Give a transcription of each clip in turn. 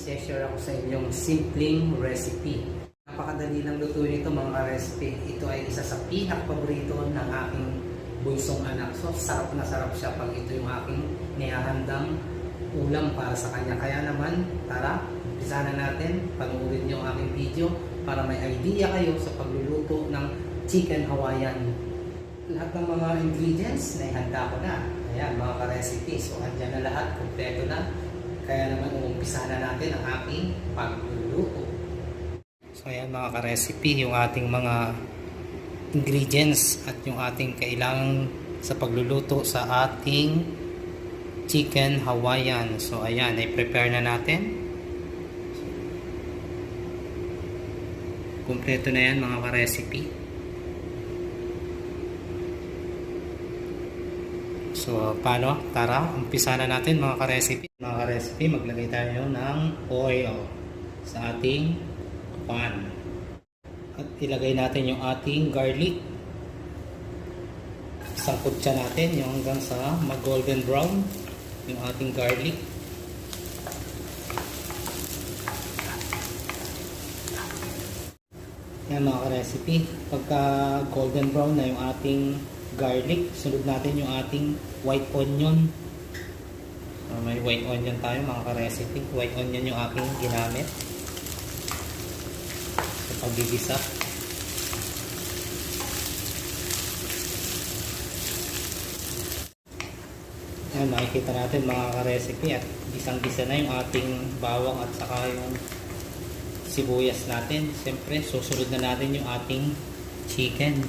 i-share ako sa inyong simpleng recipe. Napakadali lang lutuin ito mga recipe. Ito ay isa sa pinaka-paborito ng aking bunsong anak. So sarap na sarap siya pag ito yung aking nihahandang ulam para sa kanya. Kaya naman, tara, umpisa na natin. Panoorin niyo ang aking video para may idea kayo sa pagluluto ng chicken Hawaiian. Lahat ng mga ingredients na ihanda ko na. Ayan, mga ka-recipe. So andyan na lahat, kompleto na. Kaya naman uumpisa na natin ang aking pagluluto. So ayan mga ka-recipe, yung ating mga ingredients at yung ating kailangan sa pagluluto sa ating chicken Hawaiian. So ayan, i-prepare na natin. Kompleto na yan mga ka-recipe. So paano? Tara, umpisa na natin mga ka-recipe. Mga ka-recipe, maglagay tayo ng oil sa ating pan. At ilagay natin yung ating garlic. Sangkot siya natin yung hanggang sa mag-golden brown yung ating garlic. Yan mga ka-recipe, pagka golden brown na yung ating garlic, sunod natin yung ating white onion. May white onion tayo mga ka-recipe. White onion yung aking ginamit sa paggigisa. Yan, makikita natin mga ka-recipe at gisang-gisa na yung ating bawang at saka yung sibuyas natin. Siyempre, susunod na natin yung ating chicken.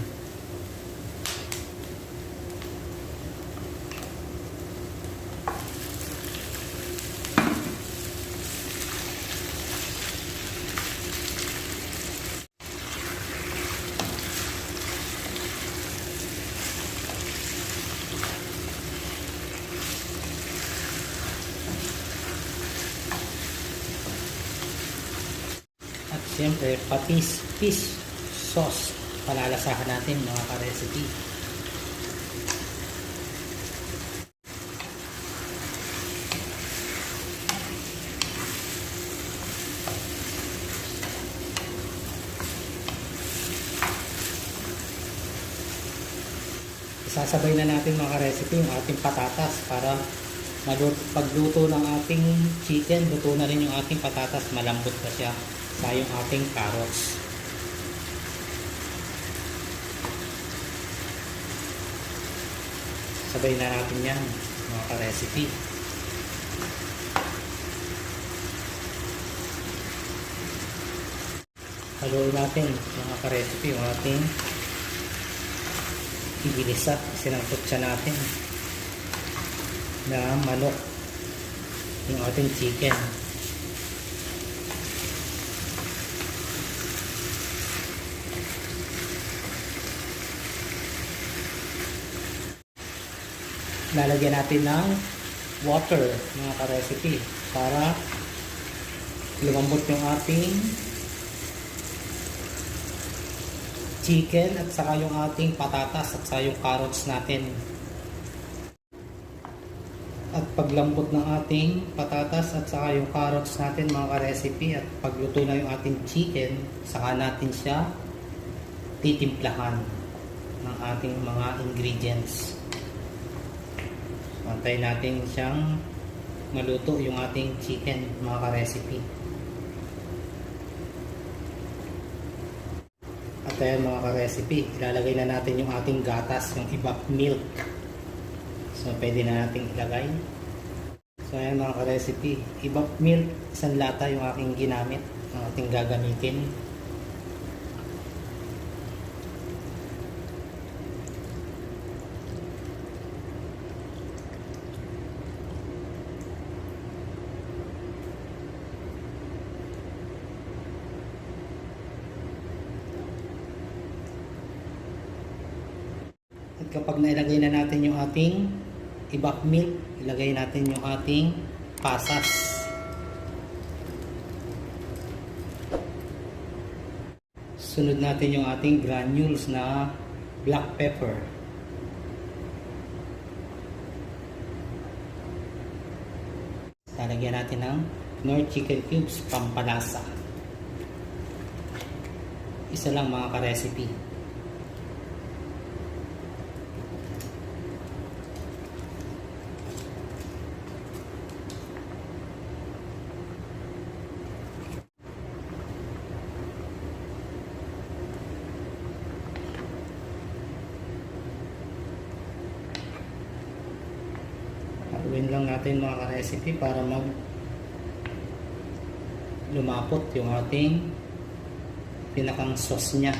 At siyempre, patis fish sauce palalasahan natin mga ka-recipe. Isasabay na natin mga ka-recipe yung ating patatas para pagluto ng ating chicken, luto na rin yung ating patatas, malambot na siya sa yung ating carrots. Sabay na natin yan mga ka-recipe. Haluin natin mga ka-recipe yung ating iginisa. Sinangkot siya natin na manok yung ating chicken. Lalagyan natin ng water mga ka-recipe para lumambot yung ating chicken at saka yung ating patatas at saka yung carrots natin. At paglambot ng ating patatas at saka yung carrots natin mga ka-recipe at pagluto na yung ating chicken, saka natin siya titimplahan ng ating mga ingredients. Antayin natin siyang maluto yung ating chicken mga ka-recipe. At ayan mga ka-recipe, ilalagay na natin yung ating gatas, yung evap milk. So pwede na natin ilagay. So ayan mga ka-recipe, evap milk, isang lata yung aking ginamit, ang ating gagamitin. At kapag nailagay na natin yung ating evap milk, ilagay natin yung ating pasas. Sunod natin yung ating granules na black pepper. Lalagyan natin ng Nor chicken cubes, pampalasa. Isa lang mga ka-recipe. Haluin lang natin mga ka-recipe para lumapot yung ating pinakang sauce nya.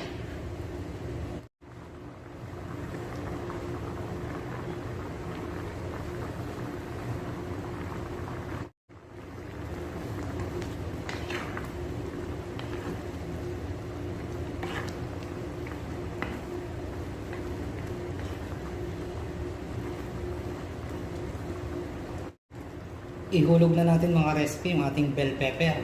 Ihulog na natin mga recipe yung ating bell pepper.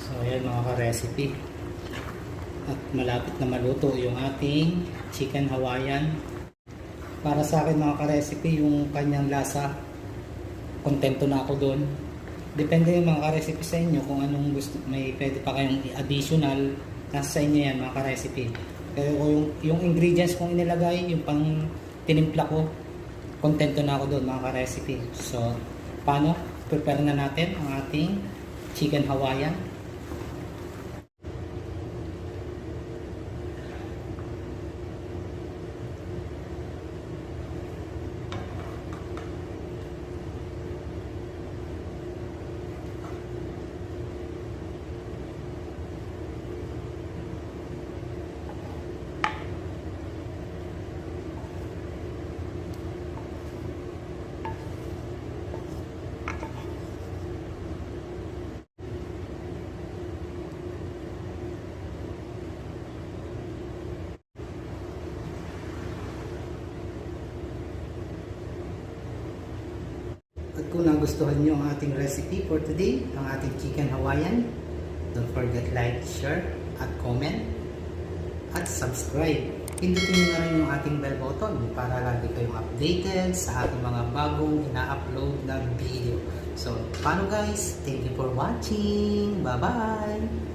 So ayan mga ka-recipe, at malapit na maluto yung ating chicken Hawaiian. Para sa akin mga ka-recipe, yung kanyang lasa, kontento na ako doon. Depende yung mga ka-recipe sa inyo kung anong gusto, may pwede pa kayong additional, nasa sa inyo yan mga ka-recipe. Pero yung ingredients kong inilagay, yung pang tinimpla ko, kontento na ako doon mga ka-recipe. So paano? Prepare na natin ang ating chicken Hawaiian. At kung nagustuhan nyo ang ating recipe for today, ang ating chicken Hawaiian, don't forget like, share, at comment, at subscribe. Pindutin nyo na rin yung ating bell button para lagi kayong updated sa ating mga bagong ina-upload na video. So, paano guys? Thank you for watching. Bye-bye!